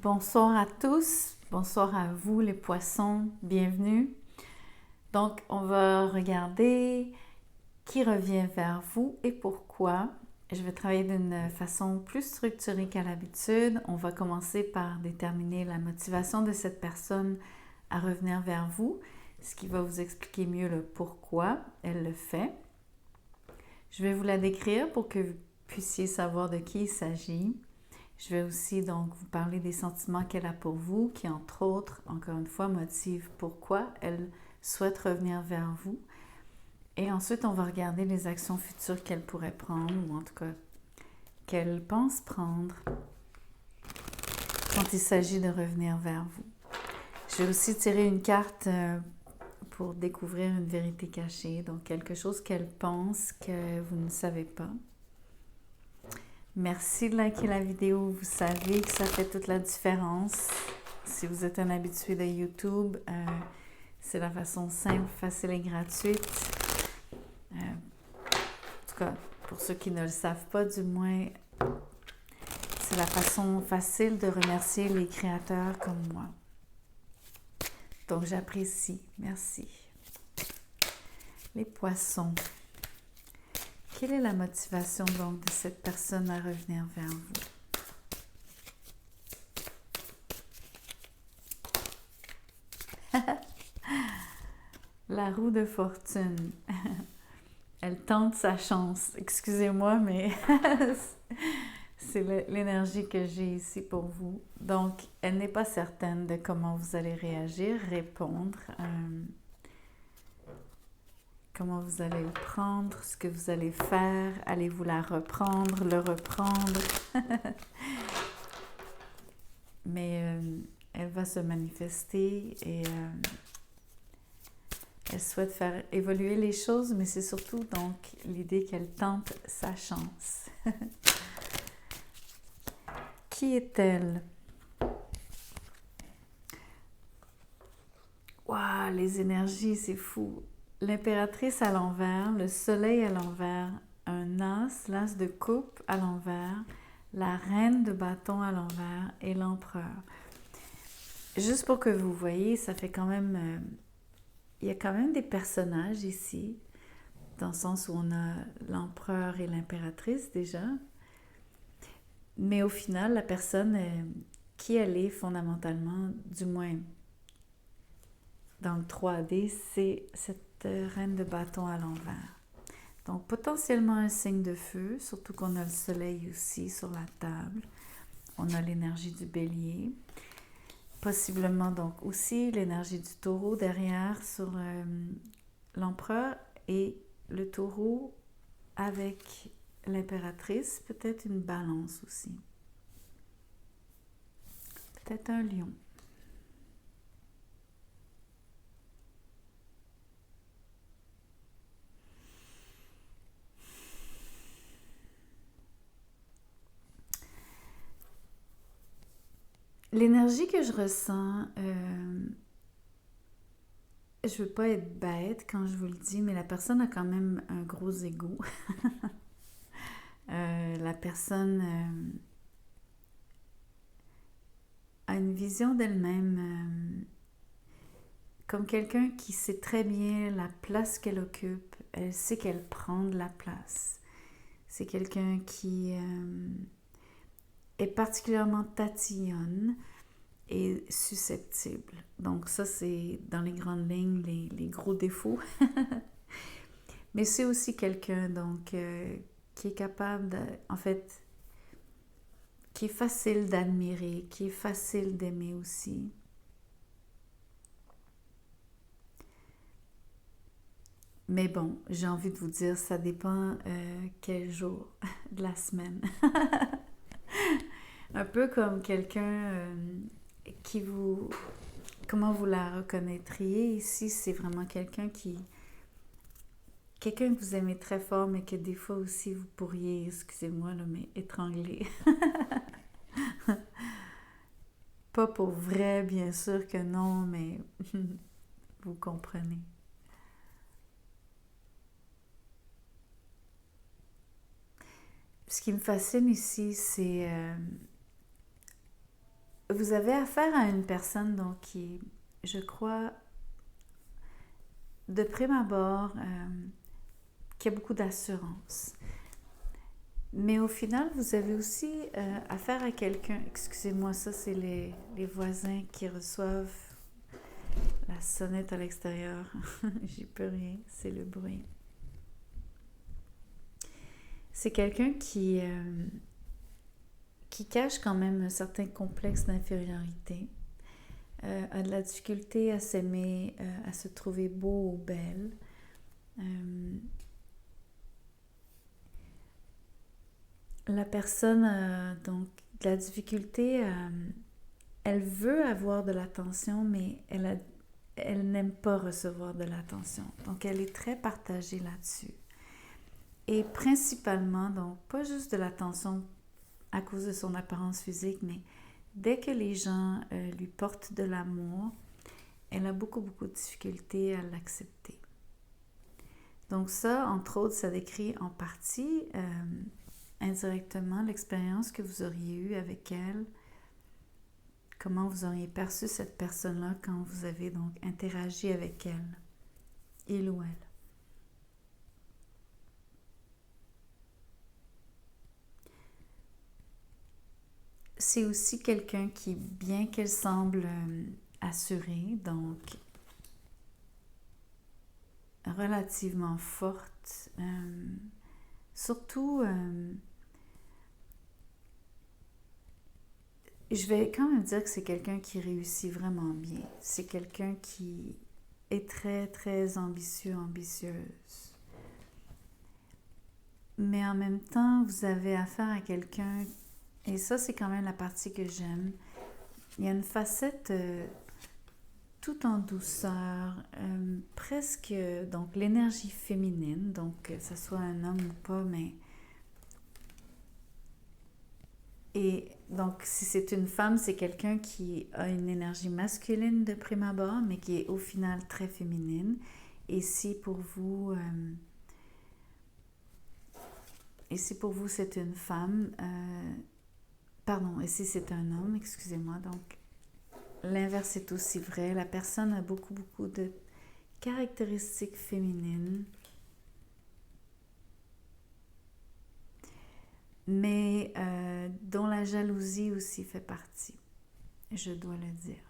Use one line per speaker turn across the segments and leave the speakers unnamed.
Bonsoir à tous, bonsoir à vous les poissons, bienvenue. Donc, on va regarder qui revient vers vous et pourquoi. Je vais travailler d'une façon plus structurée qu'à l'habitude. On va commencer par déterminer la motivation de cette personne à revenir vers vous, ce qui va vous expliquer mieux le pourquoi elle le fait. Je vais vous la décrire pour que vous puissiez savoir de qui il s'agit. Je vais aussi donc vous parler des sentiments qu'elle a pour vous, qui entre autres, encore une fois, motivent pourquoi elle souhaite revenir vers vous. Et ensuite, on va regarder les actions futures qu'elle pourrait prendre, ou en tout cas qu'elle pense prendre quand il s'agit de revenir vers vous. Je vais aussi tirer une carte pour découvrir une vérité cachée, donc quelque chose qu'elle pense que vous ne savez pas. Merci de liker la vidéo, vous savez que ça fait toute la différence. Si vous êtes un habitué de YouTube, c'est la façon simple, facile et gratuite. En tout cas, pour ceux qui ne le savent pas, du moins, c'est la façon facile de remercier les créateurs comme moi. Donc, j'apprécie. Merci. Les poissons. Quelle est la motivation donc de cette personne à revenir vers vous? La roue de fortune. Elle tente sa chance. Excusez-moi, mais c'est l'énergie que j'ai ici pour vous. Donc, elle n'est pas certaine de comment vous allez réagir, répondre, comment vous allez le prendre, ce que vous allez faire. Allez-vous la reprendre, le reprendre? Mais elle va se manifester et elle souhaite faire évoluer les choses, mais c'est surtout donc l'idée qu'elle tente sa chance. Qui est-elle? Waouh, les énergies, c'est fou. L'impératrice à l'envers, le soleil à l'envers, un as, l'as de coupe à l'envers, la reine de bâton à l'envers et l'empereur. Juste pour que vous voyez, ça fait quand même... il y a quand même des personnages ici, dans le sens où on a l'empereur et l'impératrice déjà. Mais au final, la personne, qui elle est fondamentalement, du moins dans le 3D, c'est cette reine de bâton à l'envers. Donc potentiellement un signe de feu, surtout qu'on a le soleil aussi sur la table. On a l'énergie du bélier. Possiblement donc aussi l'énergie du taureau derrière sur l'empereur et le taureau avec l'impératrice, peut-être une balance aussi. Peut-être un lion. L'énergie que je ressens, je ne veux pas être bête quand je vous le dis, mais la personne a quand même un gros ego. La personne a une vision d'elle-même comme quelqu'un qui sait très bien la place qu'elle occupe. Elle sait qu'elle prend de la place. C'est quelqu'un qui est particulièrement tatillonne et susceptible. Donc ça, c'est dans les grandes lignes les gros défauts. Mais c'est aussi quelqu'un donc qui est capable de, en fait, qui est facile d'admirer, qui est facile d'aimer aussi. Mais bon, j'ai envie de vous dire, ça dépend quel jour de la semaine. Un peu comme quelqu'un qui vous... Comment vous la reconnaîtriez ici? C'est vraiment quelqu'un qui... Quelqu'un que vous aimez très fort, mais que des fois aussi vous pourriez, excusez-moi, là, mais étrangler. Pas pour vrai, bien sûr que non, mais vous comprenez. Ce qui me fascine ici, c'est vous avez affaire à une personne donc qui, je crois, de prime abord, qui a beaucoup d'assurance. Mais au final, vous avez aussi affaire à quelqu'un, excusez-moi, ça c'est les voisins qui reçoivent la sonnette à l'extérieur. J'y peux rien, c'est le bruit. C'est quelqu'un qui cache quand même un certain complexe d'infériorité, a de la difficulté à s'aimer, à se trouver beau ou belle. La personne a donc de la difficulté à... Elle veut avoir de l'attention, mais elle n'aime pas recevoir de l'attention. Donc, elle est très partagée là-dessus. Et principalement, donc, pas juste de l'attention à cause de son apparence physique, mais dès que les gens lui portent de l'amour, elle a beaucoup, beaucoup de difficultés à l'accepter. Donc ça, entre autres, ça décrit en partie indirectement l'expérience que vous auriez eue avec elle, comment vous auriez perçu cette personne-là quand vous avez donc interagi avec elle, il ou elle. C'est aussi quelqu'un qui, bien qu'elle semble assurée, donc relativement forte, surtout, je vais quand même dire que c'est quelqu'un qui réussit vraiment bien. C'est quelqu'un qui est très, très ambitieux, ambitieuse. Mais en même temps, vous avez affaire à quelqu'un, et ça, c'est quand même la partie que j'aime. Il y a une facette tout en douceur, presque, donc l'énergie féminine, donc que ce soit un homme ou pas, mais... Et donc, si c'est une femme, c'est quelqu'un qui a une énergie masculine de prime abord, mais qui est au final très féminine. Et si pour vous, c'est une femme, pardon, et si c'est un homme, excusez-moi, donc l'inverse est aussi vrai. La personne a beaucoup, beaucoup de caractéristiques féminines, mais dont la jalousie aussi fait partie, je dois le dire.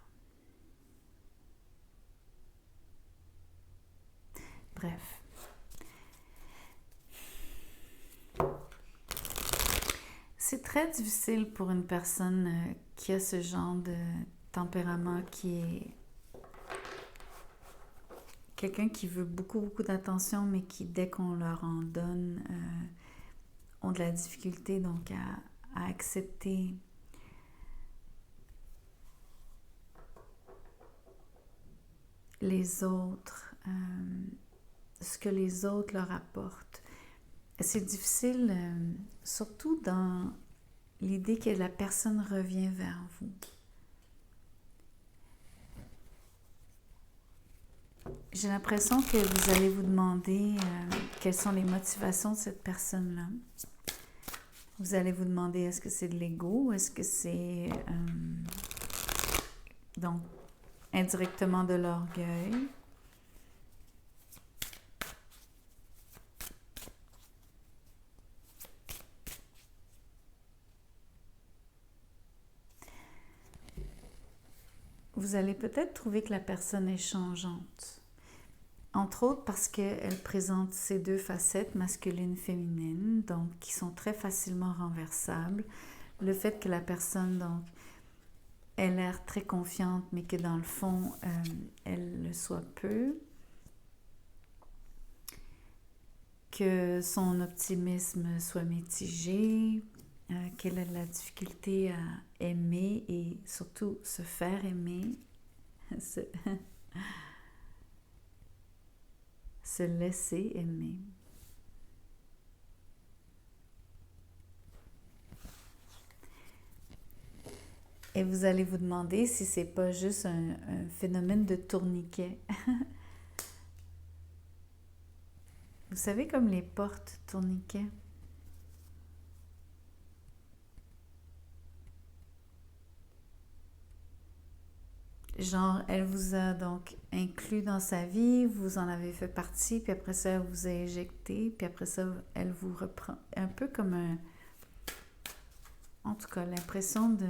Bref. C'est très difficile pour une personne qui a ce genre de tempérament, qui est quelqu'un qui veut beaucoup, beaucoup d'attention, mais qui, dès qu'on leur en donne, ont de la difficulté donc à accepter les autres, ce que les autres leur apportent. C'est difficile, surtout dans l'idée que la personne revient vers vous. J'ai l'impression que vous allez vous demander quelles sont les motivations de cette personne-là. Vous allez vous demander, est-ce que c'est de l'ego, est-ce que c'est donc indirectement de l'orgueil? Vous allez peut-être trouver que la personne est changeante. Entre autres parce qu'elle présente ces deux facettes, masculine, féminine, donc qui sont très facilement renversables. Le fait que la personne, donc, ait l'air très confiante, mais que dans le fond, elle le soit peu. Que son optimisme soit mitigé, qu'elle ait de la difficulté à aimer et surtout se faire aimer. Se laisser aimer. Et vous allez vous demander si c'est pas juste un phénomène de tourniquet. Vous savez, comme les portes tourniquets. Genre, elle vous a donc inclus dans sa vie, vous en avez fait partie, puis après ça, elle vous a éjecté, puis après ça, elle vous reprend. Un peu comme un... En tout cas, l'impression de...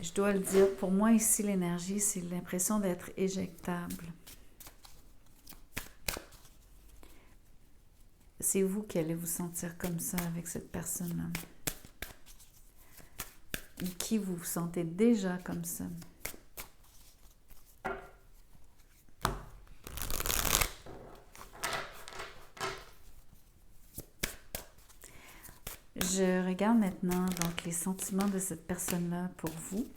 Je dois le dire, pour moi ici, l'énergie, c'est l'impression d'être éjectable. C'est vous qui allez vous sentir comme ça avec cette personne-là. Ou qui vous vous sentez déjà comme ça. Je regarde maintenant donc les sentiments de cette personne-là pour vous.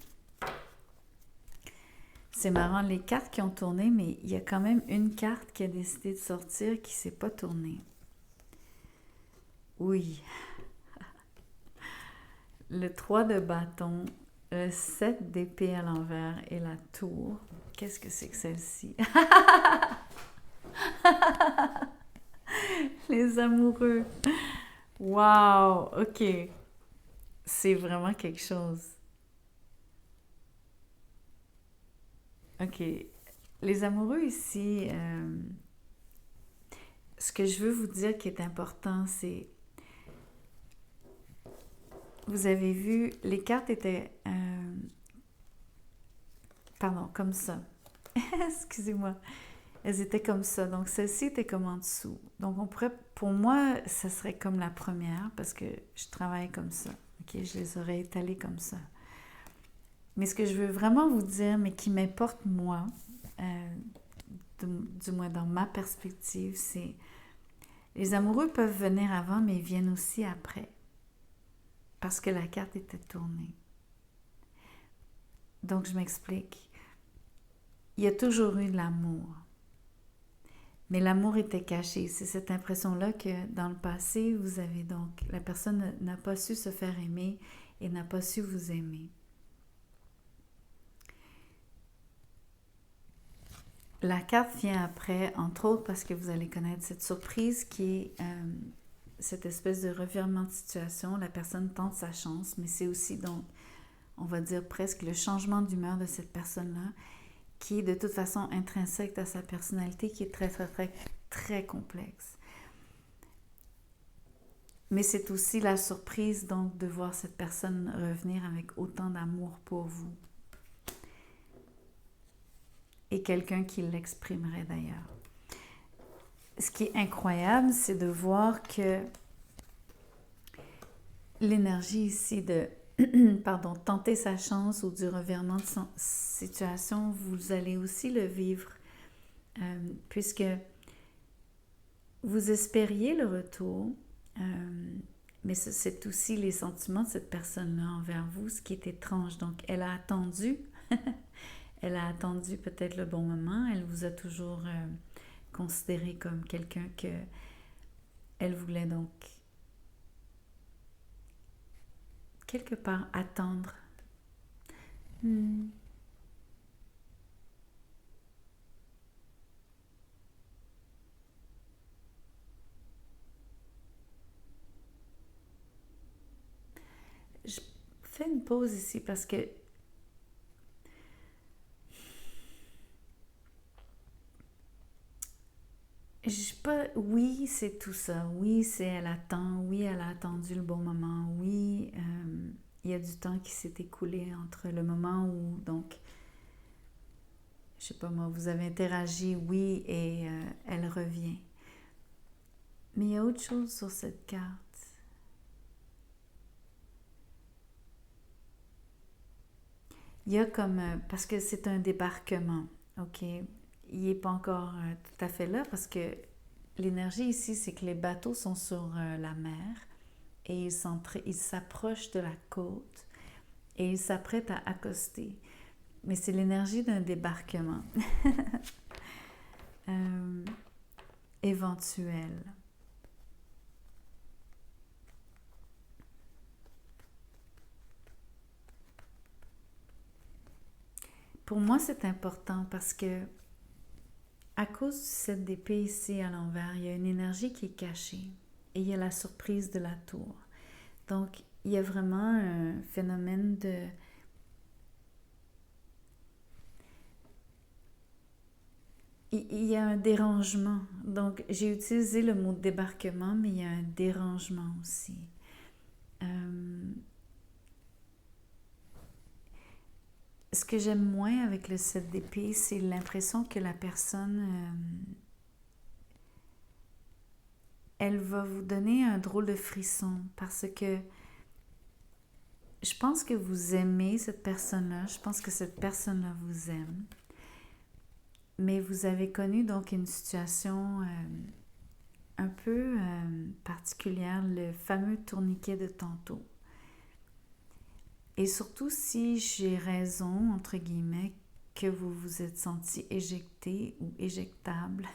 C'est marrant, les cartes qui ont tourné, mais il y a quand même une carte qui a décidé de sortir qui ne s'est pas tournée. Oui. Le 3 de bâton, le 7 d'épée à l'envers et la tour. Qu'est-ce que c'est que celle-ci? Les amoureux. Wow, ok. C'est vraiment quelque chose. Ok. Les amoureux ici, ce que je veux vous dire qui est important, c'est... Vous avez vu, les cartes étaient... pardon, comme ça. Excusez-moi. Elles étaient comme ça. Donc, celle-ci était comme en dessous. Donc, on pourrait... Pour moi, ça serait comme la première parce que je travaille comme ça. Ok, je les aurais étalées comme ça. Mais ce que je veux vraiment vous dire, mais qui m'importe moi, du moins dans ma perspective, c'est les amoureux peuvent venir avant, mais ils viennent aussi après. Parce que la carte était tournée. Donc, je m'explique. Il y a toujours eu de l'amour. Mais l'amour était caché. C'est cette impression-là que dans le passé, vous avez donc... La personne n'a pas su se faire aimer et n'a pas su vous aimer. La carte vient après, entre autres, parce que vous allez connaître cette surprise qui est cette espèce de revirement de situation. La personne tente sa chance, mais c'est aussi donc, on va dire presque le changement d'humeur de cette personne-là, qui est de toute façon intrinsèque à sa personnalité, qui est très, très, très, très complexe. Mais c'est aussi la surprise donc de voir cette personne revenir avec autant d'amour pour vous. Et quelqu'un qui l'exprimerait d'ailleurs. Ce qui est incroyable, c'est de voir que l'énergie ici de tenter sa chance ou du revirement de situation, vous allez aussi le vivre puisque vous espériez le retour, mais c'est aussi les sentiments de cette personne-là envers vous, ce qui est étrange. Donc, elle a attendu, elle a attendu peut-être le bon moment, elle vous a toujours considéré comme quelqu'un que elle voulait donc quelque part attendre. Je fais une pause ici parce que oui, c'est tout ça. Oui, c'est elle attend. Oui, elle a attendu le bon moment. Oui, il y a du temps qui s'est écoulé entre le moment où, donc, je sais pas moi, vous avez interagi, oui, et elle revient. Mais il y a autre chose sur cette carte. Il y a comme, parce que c'est un débarquement, ok? Il n'est pas encore tout à fait là parce que l'énergie ici, c'est que les bateaux sont sur la mer et ils s'approchent de la côte et ils s'apprêtent à accoster. Mais c'est l'énergie d'un débarquement éventuel. Pour moi, c'est important parce que à cause du 7 d'épée ici à l'envers, il y a une énergie qui est cachée et il y a la surprise de la tour. Donc, il y a vraiment un phénomène de... Il y a un dérangement. Donc, j'ai utilisé le mot débarquement, mais il y a un dérangement aussi. Ce que j'aime moins avec le 7 d'épée, c'est l'impression que la personne, elle va vous donner un drôle de frisson parce que je pense que vous aimez cette personne-là, je pense que cette personne-là vous aime, mais vous avez connu donc une situation un peu particulière, le fameux tourniquet de tantôt. Et surtout si j'ai raison, entre guillemets, que vous vous êtes senti éjecté ou éjectable,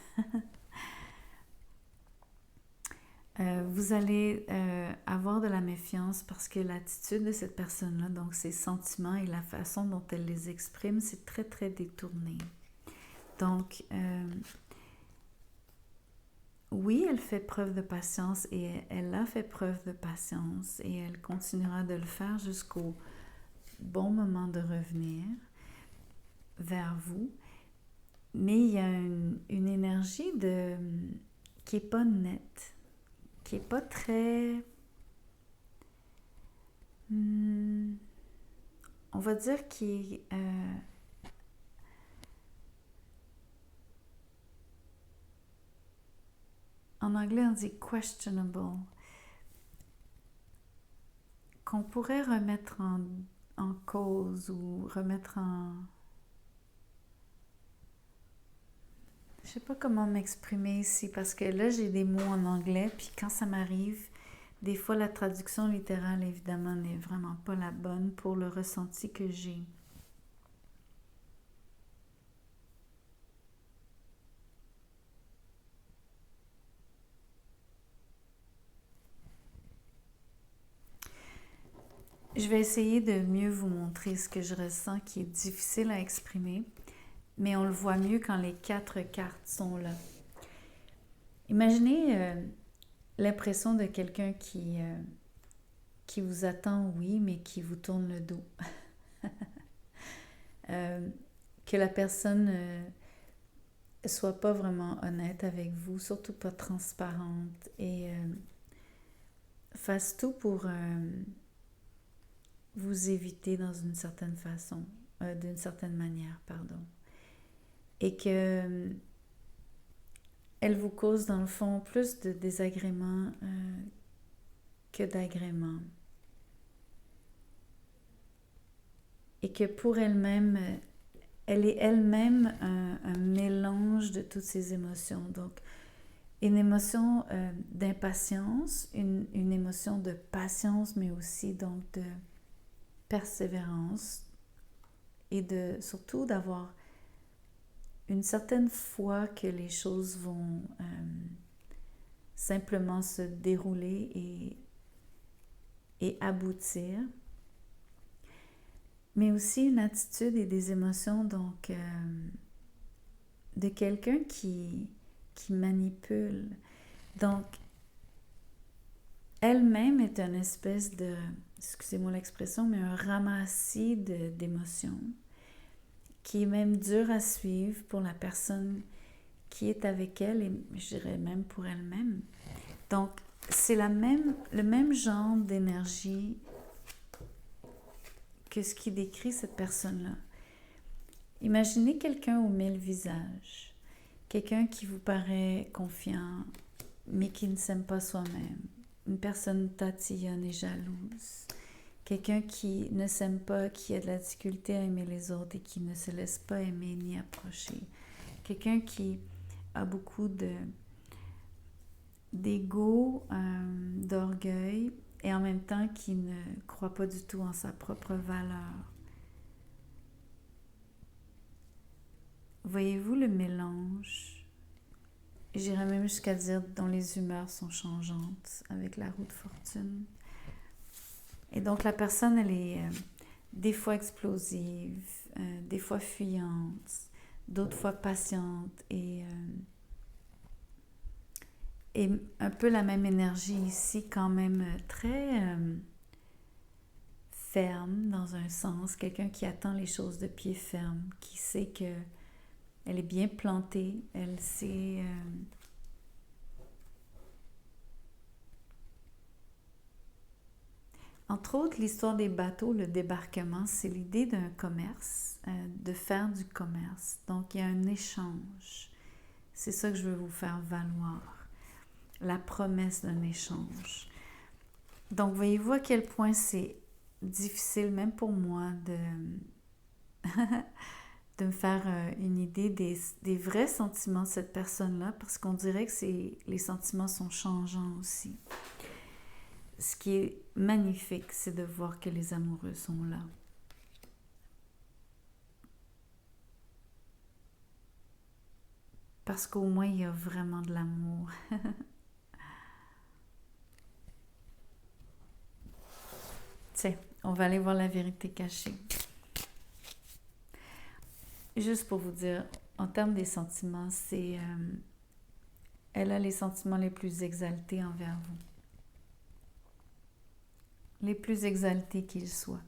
vous allez avoir de la méfiance parce que l'attitude de cette personne-là, donc ses sentiments et la façon dont elle les exprime, c'est très, très détourné. Donc, oui, elle fait preuve de patience et elle a fait preuve de patience et elle continuera de le faire jusqu'au bon moment de revenir vers vous. Mais il y a une énergie qui n'est pas nette, qui n'est pas très... on va dire qui est... en anglais, on dit questionable, qu'on pourrait remettre en cause ou remettre en... Je sais pas comment m'exprimer ici parce que là, j'ai des mots en anglais, puis quand ça m'arrive, des fois, la traduction littérale, évidemment, n'est vraiment pas la bonne pour le ressenti que j'ai. Je vais essayer de mieux vous montrer ce que je ressens qui est difficile à exprimer, mais on le voit mieux quand les 4 cartes sont là. Imaginez l'impression de quelqu'un qui vous attend, oui, mais qui vous tourne le dos. Que la personne soit pas vraiment honnête avec vous, surtout pas transparente et fasse tout pour vous éviter dans une certaine façon, d'une certaine manière, pardon. Et que elle vous cause dans le fond plus de désagréments que d'agréments. Et que pour elle-même, elle est elle-même un mélange de toutes ces émotions. Donc, une émotion d'impatience, une émotion de patience, mais aussi donc de persévérance et surtout d'avoir une certaine foi que les choses vont simplement se dérouler et aboutir, mais aussi une attitude et des émotions donc de quelqu'un qui manipule. Donc, elle-même est une espèce de, excusez-moi l'expression, mais un ramassis d'émotions qui est même dur à suivre pour la personne qui est avec elle et je dirais même pour elle-même. Donc, c'est le même genre d'énergie que ce qui décrit cette personne-là. Imaginez quelqu'un aux 1000 visages, quelqu'un qui vous paraît confiant, mais qui ne s'aime pas soi-même, une personne tatillonne et jalouse, quelqu'un qui ne s'aime pas, qui a de la difficulté à aimer les autres et qui ne se laisse pas aimer ni approcher, quelqu'un qui a beaucoup d'ego, d'orgueil et en même temps qui ne croit pas du tout en sa propre valeur. Voyez-vous le mélange? J'irais même jusqu'à dire dont les humeurs sont changeantes avec la roue de fortune. Et donc la personne, elle est des fois explosive, des fois fuyante, d'autres fois patiente et un peu la même énergie ici, quand même très ferme dans un sens, quelqu'un qui attend les choses de pied ferme, qui sait que elle est bien plantée, elle sait... Entre autres, l'histoire des bateaux, le débarquement, c'est l'idée d'un commerce, de faire du commerce. Donc, il y a un échange. C'est ça que je veux vous faire valoir. La promesse d'un échange. Donc, voyez-vous à quel point c'est difficile, même pour moi, de me faire une idée des vrais sentiments de cette personne-là, parce qu'on dirait que les sentiments sont changeants aussi. Ce qui est magnifique, c'est de voir que les amoureux sont là. Parce qu'au moins, il y a vraiment de l'amour. Tiens, on va aller voir la vérité cachée. Juste pour vous dire, en termes des sentiments, elle a les sentiments les plus exaltés envers vous. Les plus exaltés qu'ils soient.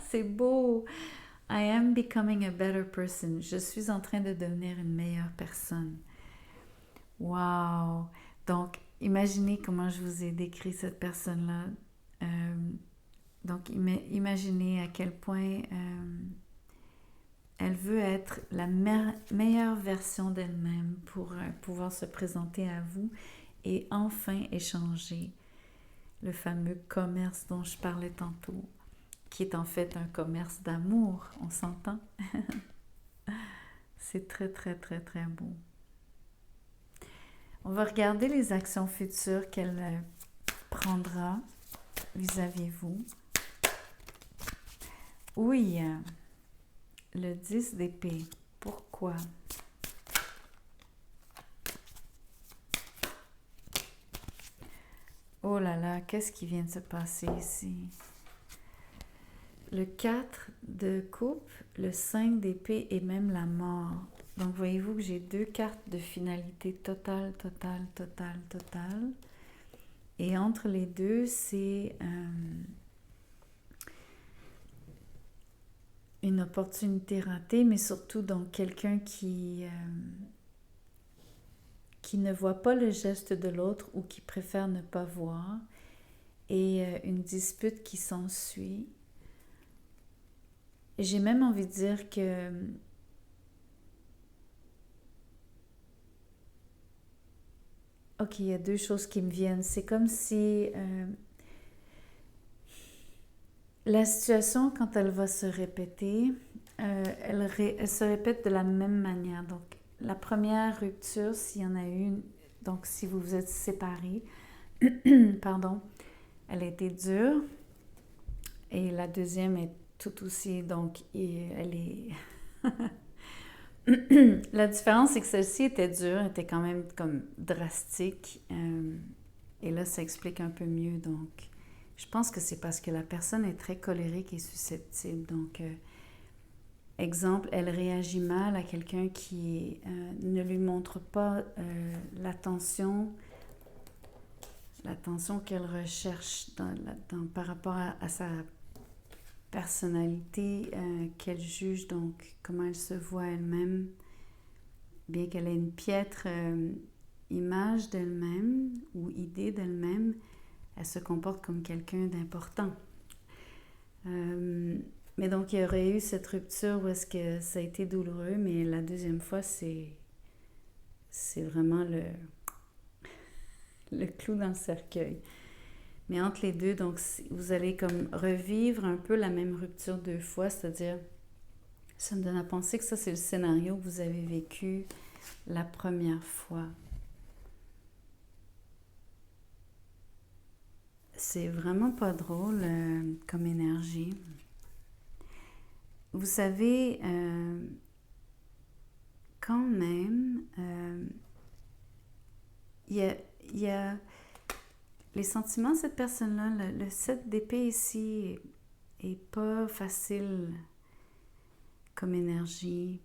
C'est beau! I am becoming a better person. Je suis en train de devenir une meilleure personne. Wow! Donc, imaginez comment je vous ai décrit cette personne-là. Donc, imaginez à quel point elle veut être la meilleure version d'elle-même pour pouvoir se présenter à vous et enfin échanger le fameux commerce dont je parlais tantôt, qui est en fait un commerce d'amour, on s'entend? C'est très, très, très, très beau. On va regarder les actions futures qu'elle prendra vis-à-vis vous. Oui, le 10 d'épée. Pourquoi? Oh là là, qu'est-ce qui vient de se passer ici? Le 4 de coupe, le 5 d'épée et même la mort. Donc, voyez-vous que j'ai deux cartes de finalité totale, totale, totale, totale. Et entre les deux, c'est une opportunité ratée, mais surtout donc quelqu'un qui ne voit pas le geste de l'autre ou qui préfère ne pas voir, et une dispute qui s'ensuit. J'ai même envie de dire que ok, il y a deux choses qui me viennent. C'est comme si la situation, quand elle va se répéter, elle se répète de la même manière. Donc, la première rupture, s'il y en a une, donc si vous vous êtes séparés, pardon, elle a été dure. Et la deuxième est tout aussi, donc, elle est... La différence, c'est que celle-ci était dure, était quand même comme drastique. Et là, ça explique un peu mieux. Donc, je pense que c'est parce que la personne est très colérique et susceptible. Donc, exemple, elle réagit mal à quelqu'un qui ne lui montre pas l'attention qu'elle recherche par rapport à sa personnalité, qu'elle juge, donc comment elle se voit elle-même, bien qu'elle ait une piètre image d'elle-même ou idée d'elle-même, elle se comporte comme quelqu'un d'important. Mais donc, il y aurait eu cette rupture où est-ce que ça a été douloureux, mais la deuxième fois, c'est vraiment le clou dans le cercueil. Mais entre les deux, donc, vous allez comme revivre un peu la même rupture deux fois, c'est-à-dire, ça me donne à penser que ça, c'est le scénario que vous avez vécu la première fois. C'est vraiment pas drôle comme énergie. Vous savez, quand même, il y a les sentiments de cette personne-là, le 7 d'épée ici est pas facile comme énergie.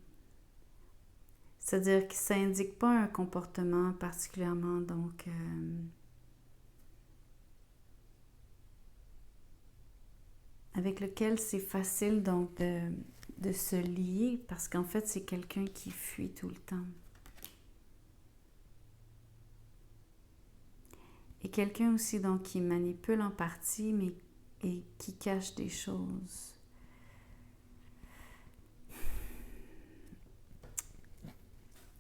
C'est-à-dire que ça indique pas un comportement particulièrement, donc avec lequel c'est facile donc de se lier, parce qu'en fait c'est quelqu'un qui fuit tout le temps. Et quelqu'un aussi donc qui manipule en partie, mais et qui cache des choses.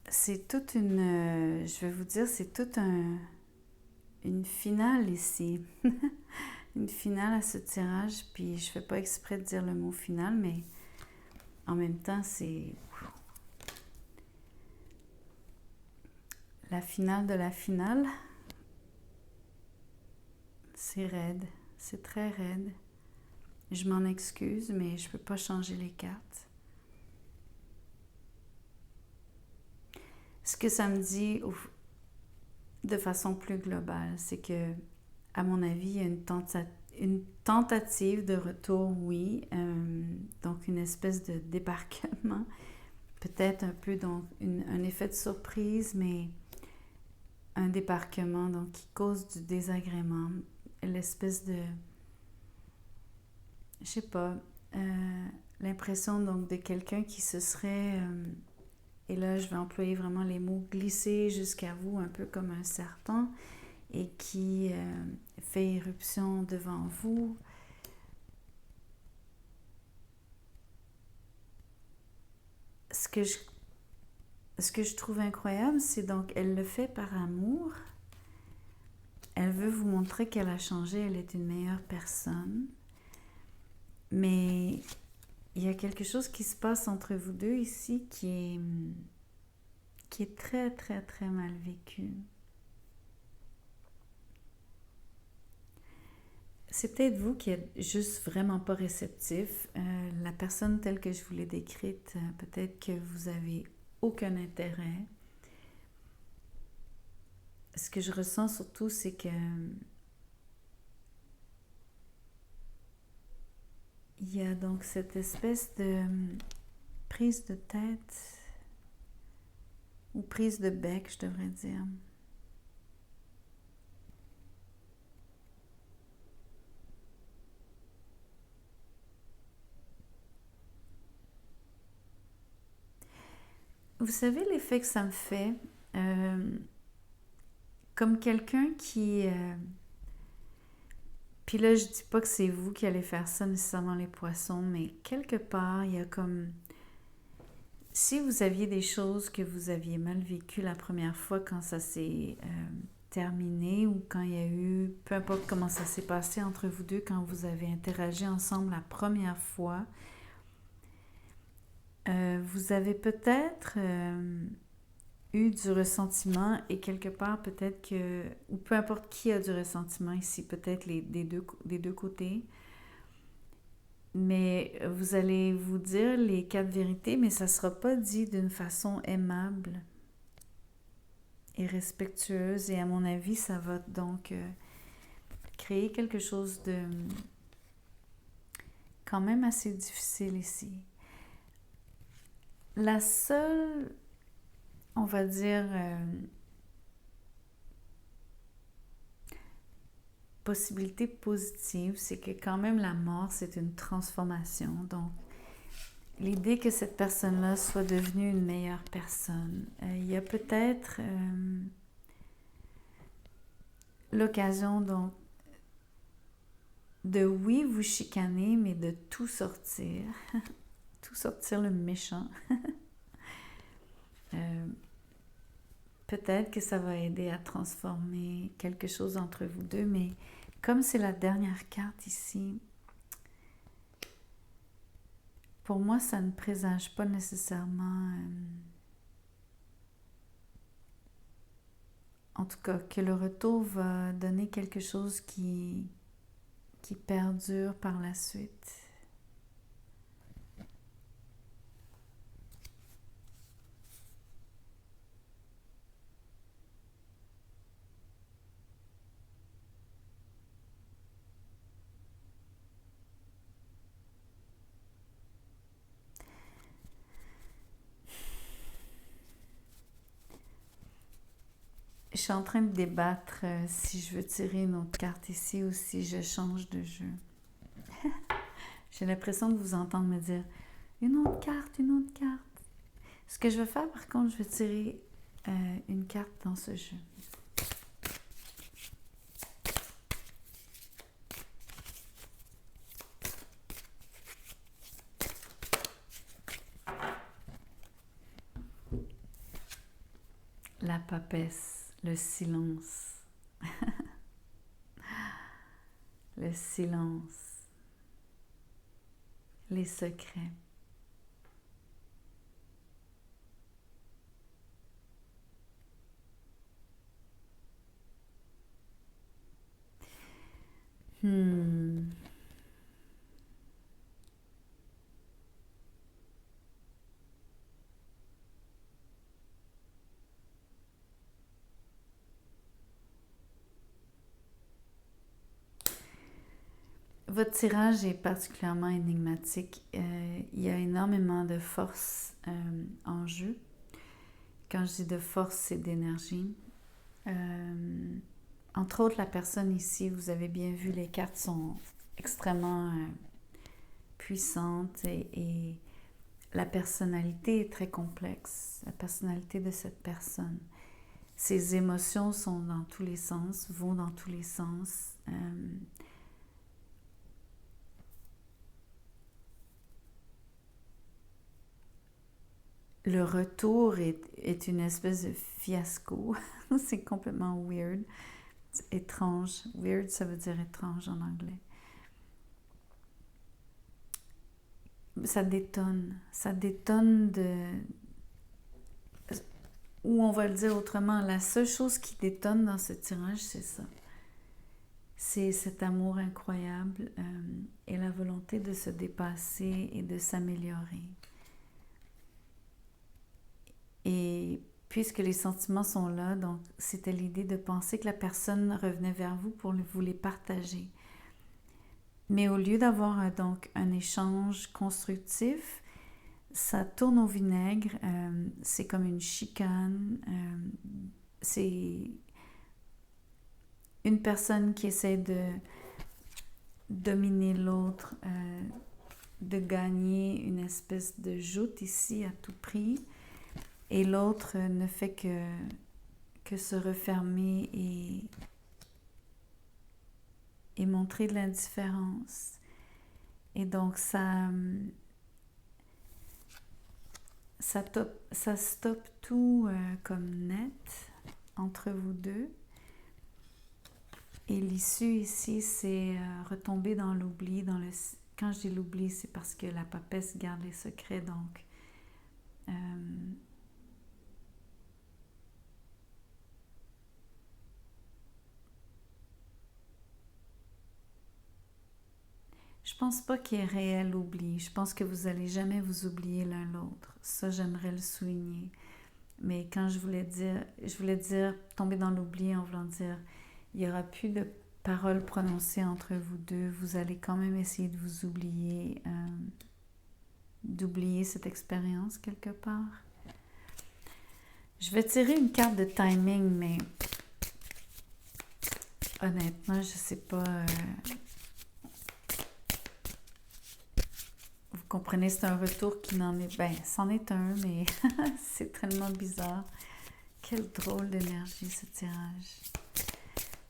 C'est toute une, je vais vous dire, c'est toute une finale ici. Une finale à ce tirage, puis je fais pas exprès de dire le mot final, mais en même temps, c'est la finale de la finale. C'est raide, c'est très raide. Je m'en excuse, mais je peux pas changer les cartes. Ce que ça me dit de façon plus globale, c'est que, à mon avis, il y a une tentative de retour, oui, donc une espèce de débarquement, peut-être un peu donc un effet de surprise, mais un débarquement donc qui cause du désagrément, l'espèce de, je sais pas, l'impression donc de quelqu'un qui se serait, et là je vais employer vraiment les mots, glisser jusqu'à vous un peu comme un serpent et qui fait éruption devant vous. Ce que je trouve incroyable, c'est donc elle le fait par amour. Elle veut vous montrer qu'elle a changé, elle est une meilleure personne. Mais il y a quelque chose qui se passe entre vous deux ici qui est très, très, très mal vécu. C'est peut-être vous qui êtes juste vraiment pas réceptif. La personne telle que je vous l'ai décrite, peut-être que vous avez aucun intérêt. Ce que je ressens surtout, c'est que il y a donc cette espèce de prise de tête, ou prise de bec, je devrais dire. Vous savez l'effet que ça me fait? Comme quelqu'un qui... puis là, je dis pas que c'est vous qui allez faire ça nécessairement les poissons, mais quelque part, il y a comme... Si vous aviez des choses que vous aviez mal vécues la première fois quand ça s'est terminé ou quand il y a eu... Peu importe comment ça s'est passé entre vous deux quand vous avez interagi ensemble la première fois, vous avez peut-être eu du ressentiment et quelque part peut-être que, ou peu importe qui a du ressentiment ici, peut-être des deux côtés, mais vous allez vous dire les quatre vérités, mais ça ne sera pas dit d'une façon aimable et respectueuse, et à mon avis, ça va donc créer quelque chose de quand même assez difficile ici. La seule, on va dire, possibilité positive, c'est que quand même la mort, c'est une transformation. Donc, l'idée que cette personne-là soit devenue une meilleure personne, il y a peut-être l'occasion donc de, oui, vous chicaner, mais de tout sortir, tout sortir le méchant. Peut-être que ça va aider à transformer quelque chose entre vous deux, mais comme c'est la dernière carte ici, pour moi, ça ne présage pas nécessairement, en tout cas, que le retour va donner quelque chose qui perdure par la suite.
Je suis en train de débattre si je veux tirer une autre carte ici ou si je change de jeu. J'ai l'impression de vous entendre me dire une autre carte, une autre carte. Ce que je vais faire, par contre, je vais tirer une carte dans ce jeu. La papesse, le silence. Le silence. Les secrets. Votre tirage est particulièrement énigmatique. Il y a énormément de force en jeu. Quand je dis de force, c'est d'énergie. Entre autres, la personne ici, vous avez bien vu, les cartes sont extrêmement puissantes et la personnalité est très complexe, la personnalité de cette personne. Ses émotions sont dans tous les sens, vont dans tous les sens. Le retour est une espèce de fiasco. C'est complètement weird. C'est étrange. Weird, ça veut dire étrange en anglais. Ça détonne. Ça détonne de... Ou on va le dire autrement, la seule chose qui détonne dans ce tirage, c'est ça. C'est cet amour incroyable et la volonté de se dépasser et de s'améliorer. Et puisque les sentiments sont là, donc c'était l'idée de penser que la personne revenait vers vous pour vous les partager. Mais au lieu d'avoir donc un échange constructif, ça tourne au vinaigre, c'est comme une chicane, c'est une personne qui essaie de dominer l'autre, de gagner une espèce de joute ici à tout prix. Et l'autre ne fait que se refermer et montrer de l'indifférence. Et donc, ça stoppe tout comme net entre vous deux. Et l'issue ici, c'est retomber dans l'oubli. Quand je dis l'oubli, c'est parce que la papesse garde les secrets, donc... Je pense pas qu'il y ait réel oubli. Je pense que vous allez jamais vous oublier l'un l'autre. Ça, j'aimerais le souligner. Mais quand je voulais dire tomber dans l'oubli en voulant dire il n'y aura plus de paroles prononcées entre vous deux. Vous allez quand même essayer de vous oublier, d'oublier cette expérience quelque part. Je vais tirer une carte de timing, mais honnêtement, je sais pas... Vous comprenez, c'est un retour qui n'en est... Ben, c'en est un, mais c'est tellement bizarre. Quelle drôle d'énergie, ce tirage.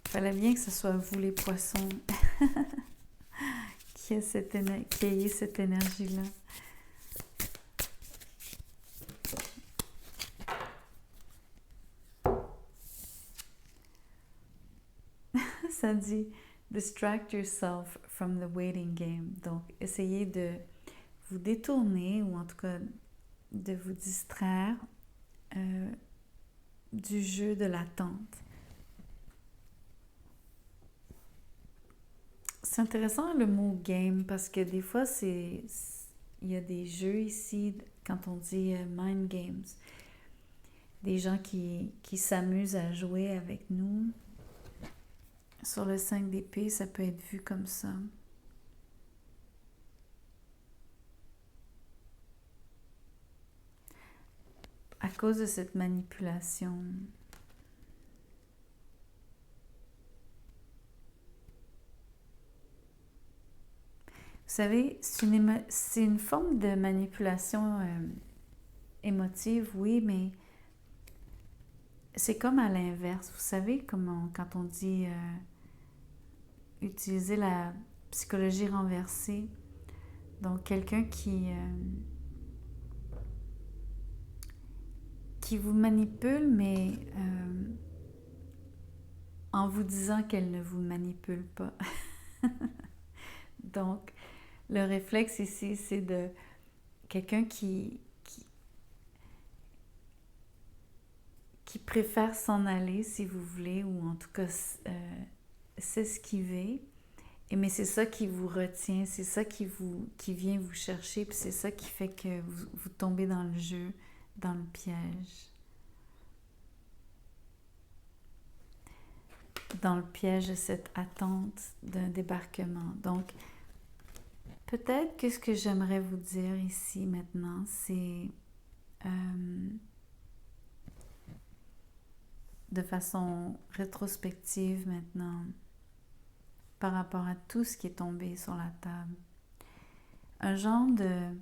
Il fallait bien que ce soit vous, les poissons, qui ayez cette énergie-là. Ça dit « Distract yourself from the waiting game ». Donc, essayez de vous détourner, ou en tout cas de vous distraire du jeu de l'attente. C'est intéressant le mot « game » parce que des fois, il y a des jeux ici, quand on dit « mind games », des gens qui s'amusent à jouer avec nous. Sur le 5 d'épée, ça peut être vu comme ça. À cause de cette manipulation.
savez, c'est une forme de manipulation émotive, oui, mais c'est comme à l'inverse. Vous savez, quand on dit utiliser la psychologie renversée, donc quelqu'un qui vous manipule, mais en vous disant qu'elle ne vous manipule pas. Donc, le réflexe ici, c'est de quelqu'un qui préfère s'en aller, si vous voulez, ou en tout cas s'esquiver. Mais c'est ça qui vous retient, c'est ça qui vient vous chercher, puis c'est ça qui fait que vous tombez dans le jeu, dans le piège. Dans le piège de cette attente d'un débarquement. Donc, peut-être que ce que j'aimerais vous dire ici maintenant, c'est de façon rétrospective maintenant, par rapport à tout ce qui est tombé sur la table. Un genre de...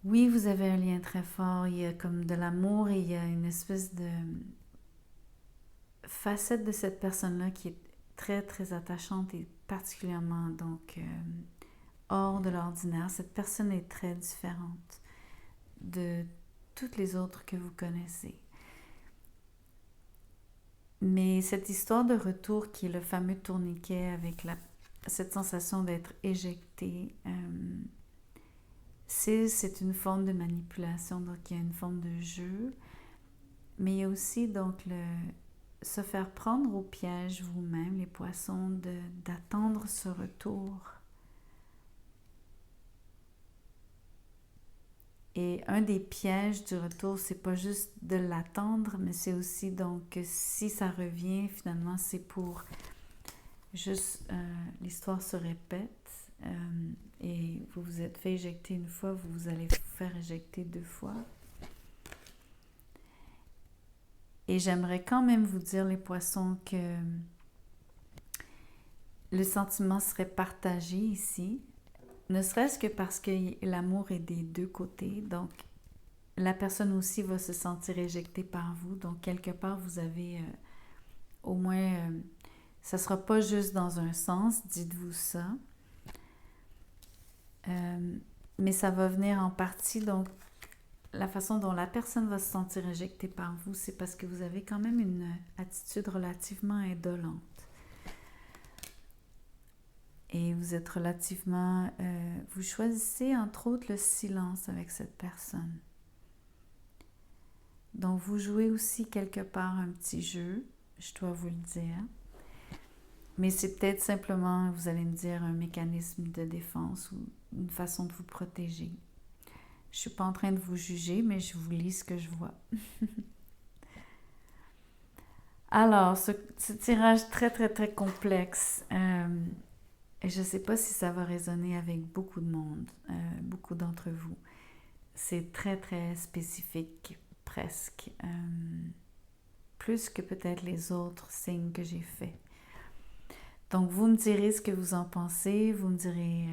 Oui, vous avez un lien très fort, il y a comme de l'amour et il y a une espèce de facette de cette personne-là qui est très, très attachante et particulièrement donc hors de l'ordinaire. Cette personne est très différente de toutes les autres que vous connaissez. Mais cette histoire de retour qui est le fameux tourniquet avec cette sensation d'être éjecté, c'est une forme de manipulation, donc il y a une forme de jeu, mais il y a aussi donc se faire prendre au piège vous-même, les poissons, d'attendre ce retour. Et un des pièges du retour, c'est pas juste de l'attendre, mais c'est aussi donc que si ça revient, finalement, c'est pour juste l'histoire se répète et vous vous êtes fait éjecter une fois, vous allez vous faire éjecter 2 fois. Et j'aimerais quand même vous dire, les poissons, que le sentiment serait partagé ici. Ne serait-ce que parce que l'amour est des 2 côtés, donc la personne aussi va se sentir éjectée par vous. Donc quelque part, vous avez au moins, ça ne sera pas juste dans un sens, dites-vous ça. Mais ça va venir en partie, donc la façon dont la personne va se sentir éjectée par vous, c'est parce que vous avez quand même une attitude relativement indolente. Et vous êtes relativement... vous choisissez entre autres le silence avec cette personne. Donc vous jouez aussi quelque part un petit jeu, je dois vous le dire. Mais c'est peut-être simplement, vous allez me dire, un mécanisme de défense ou une façon de vous protéger. Je ne suis pas en train de vous juger, mais je vous lis ce que je vois. Alors, ce tirage très, très, très complexe... Et je ne sais pas si ça va résonner avec beaucoup de monde, beaucoup d'entre vous. C'est très, très spécifique, presque. Plus que peut-être les autres signes que j'ai faits. Donc, vous me direz ce que vous en pensez. Vous me direz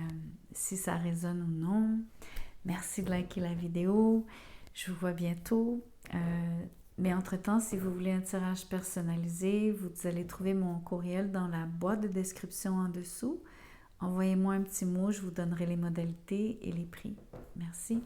si ça résonne ou non. Merci de liker la vidéo. Je vous vois bientôt. Mais entre-temps, si vous voulez un tirage personnalisé, vous allez trouver mon courriel dans la boîte de description en dessous. Envoyez-moi un petit mot, je vous donnerai les modalités et les prix. Merci.